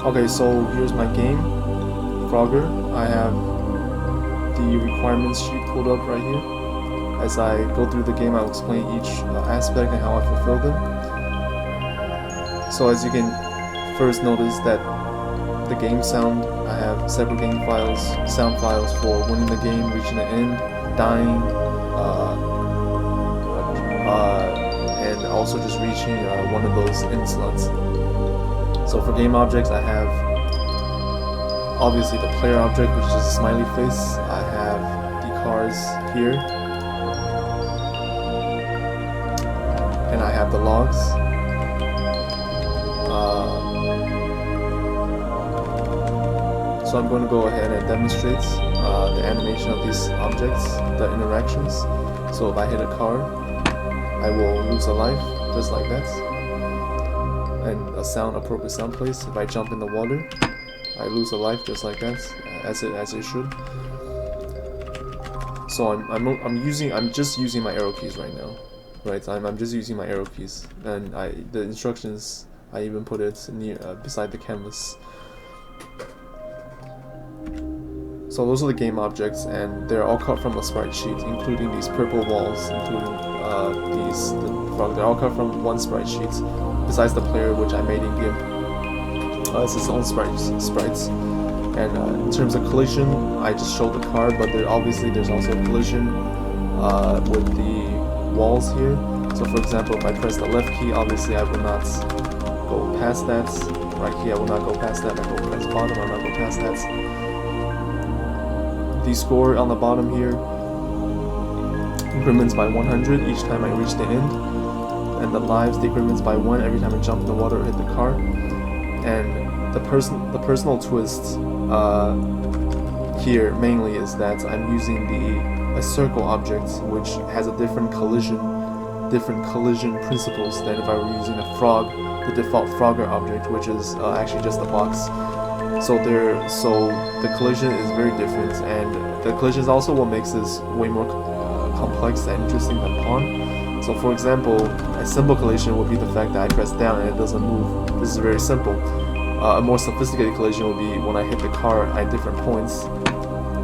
Okay, so here's my game, Frogger. I have the requirements sheet pulled up right here. As I go through the game, I'll explain each aspect and how I fulfill them. So as you can first notice that the game sound, I have separate game files, sound files for winning the game, reaching the end, dying, and also just reaching one of those end slots. So for game objects, I have obviously the player object, which is a smiley face. I have the cars here, and I have the logs. So I'm going to go ahead and demonstrate the animation of these objects, the interactions. So if I hit a car, I will lose a life, just like that. And a appropriate sound plays. If I jump in the water, I lose a life, just like that, as it should. So I'm just using my arrow keys right now, right? I'm just using my arrow keys, and the instructions I even put it near beside the canvas. So those are the game objects, and they're all cut from a sprite sheet, including these purple walls, including they're all cut from one sprite sheet, besides the player, which I made in GIMP. It's its own sprites. And in terms of collision, I just showed the car, but obviously there's also a collision with the walls here. So for example, if I press the left key, obviously I will not go past that. Right key, I will not go past that. I go press bottom, I will not go past that. The score on the bottom here increments by 100 each time I reach the end, and the lives decrements by 1 every time I jump in the water or hit the car. And the personal twist here mainly is that I'm using a circle object, which has a different collision principles than if I were using a frog, the default Frogger object, which is actually just a box. So the collision is very different, and the collision is also what makes this way more complex and interesting than Pawn. So for example, a simple collision would be the fact that I press down and it doesn't move. This is very simple. A more sophisticated collision would be when I hit the car at different points,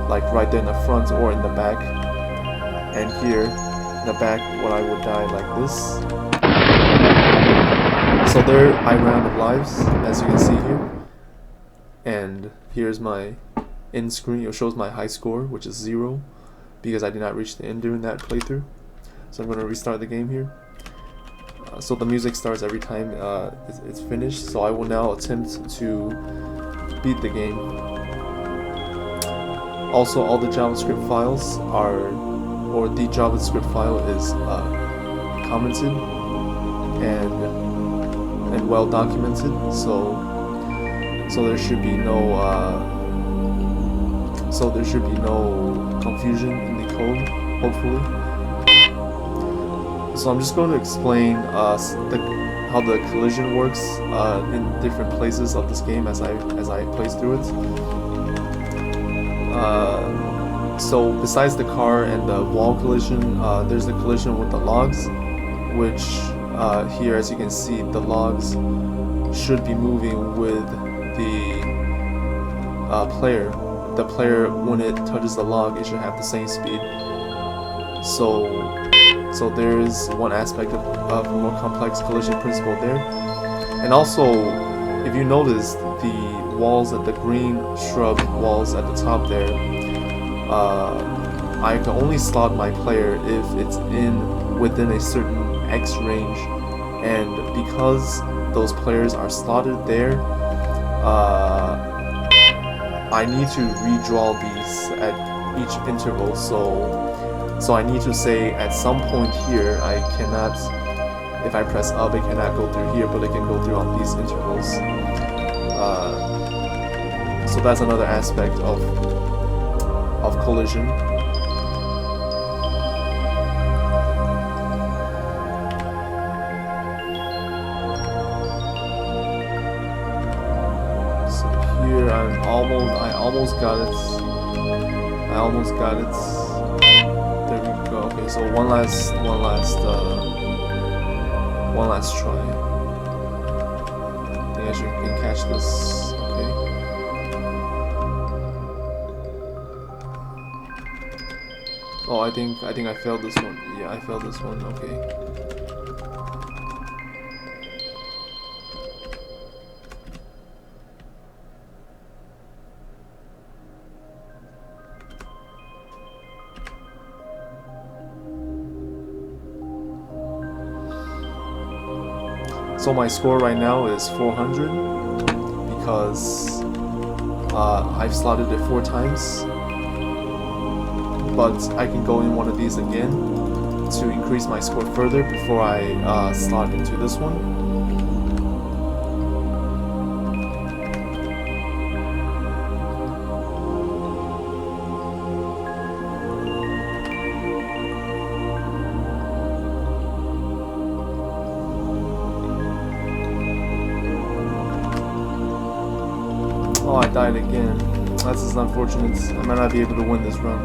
like right there in the front or in the back. And here, in the back, when I would die like this. So there I ran out of lives, as you can see here. And here's my end screen. It shows my high score, which is 0, because I did not reach the end during that playthrough. So I'm going to restart the game here. So the music starts every time it's finished. So I will now attempt to beat the game. Also, all the JavaScript files or the JavaScript file is commented and well documented. So there should be no confusion in the code, hopefully. So I'm just going to explain how the collision works in different places of this game as I play through it. So besides the car and the wall collision, there's the collision with the logs, which here, as you can see, the logs should be moving with the player. The player, when it touches the log, it should have the same speed. So there is one aspect of a more complex collision principle there. And also, if you notice, the walls at the green shrub walls at the top there, I can only slot my player if it's within a certain X range. And because those players are slotted there, I need to redraw these at each interval. So I need to say at some point here, I cannot, if I press up, it cannot go through here, but it can go through on these intervals. So that's another aspect of collision. So here I almost got it. There we go. Okay, so one last try. I think I can catch this. Okay. Oh, I think I failed this one. Yeah, I failed this one. Okay. So my score right now is 400 because I've slotted it 4 times, but I can go in one of these again to increase my score further before I slot into this one. Oh, I died again. That's just unfortunate. I might not be able to win this run.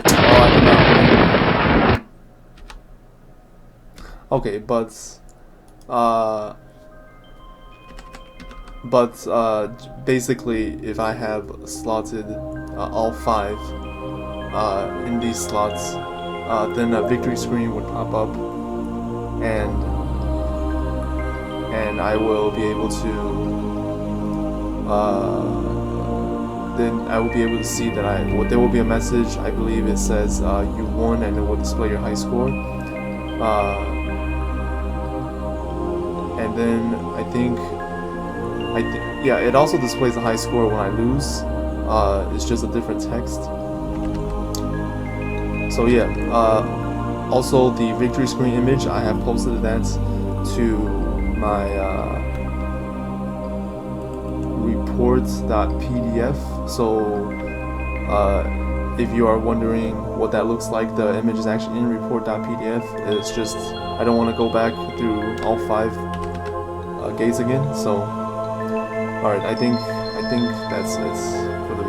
Oh, I did not win. Okay, basically, if I have slotted all 5 in these slots, then a victory screen would pop up, and I will be able to see that there will be a message. I believe it says you won, and it will display your high score. And then yeah, it also displays the high score when I lose. It's just a different text. So yeah, also the victory screen image, I have posted that to my reports.pdf. So if you are wondering what that looks like, the image is actually in report.pdf. It's just I don't want to go back through all 5 gates again. So alright, I think that's it for the